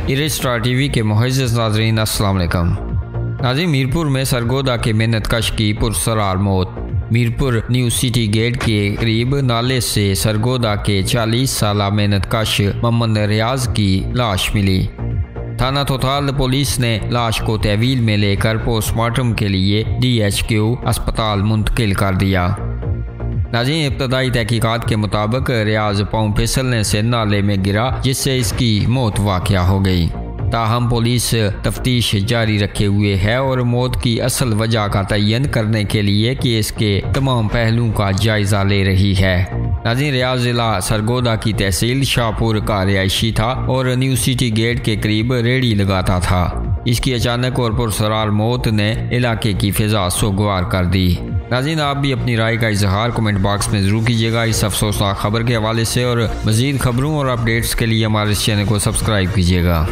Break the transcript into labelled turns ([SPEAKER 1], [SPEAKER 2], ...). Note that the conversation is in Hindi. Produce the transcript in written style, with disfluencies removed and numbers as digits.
[SPEAKER 1] इरेस्ट्रा टीवी के मुअज़्ज़ज़ नाज़रीन अस्सलाम वालेकुम। नाज़रीन, मीरपुर में सरगोदा के मेहनत कश की पुरसरार मौत। मीरपुर न्यू सिटी गेट के करीब नाले से सरगोदा के 40 साला मेहनत कश मोहम्मद रियाज की लाश मिली। थाना तोताल पुलिस ने लाश को तहवील में लेकर पोस्टमार्टम के लिए DHQ अस्पताल मुंतकिल कर दिया। नाज़रीन, इब्तदाई तहकीकात के मुताबिक रियाज पाँव फिसलने से नाले में गिरा, जिससे इसकी मौत वाक़या हो गई। ताहम पुलिस तफ्तीश जारी रखे हुए है और मौत की असल वजह का तयन करने के लिए केस के तमाम पहलुओं का जायजा ले रही है। नाज़रीन, रियाज जिला सरगोदा की तहसील शाहपुर का रिहायशी था और न्यू सिटी गेट के करीब रेहड़ी लगाता था। इसकी अचानक और पुरसरार मौत ने इलाके की फिजा सोगवार कर दी। नाज़रीन, आप भी अपनी राय का इजहार कमेंट बॉक्स में ज़रूर कीजिएगा इस अफसोसनाक खबर के हवाले से, और मज़ीद खबरों और अपडेट्स के लिए हमारे इस चैनल को सब्सक्राइब कीजिएगा।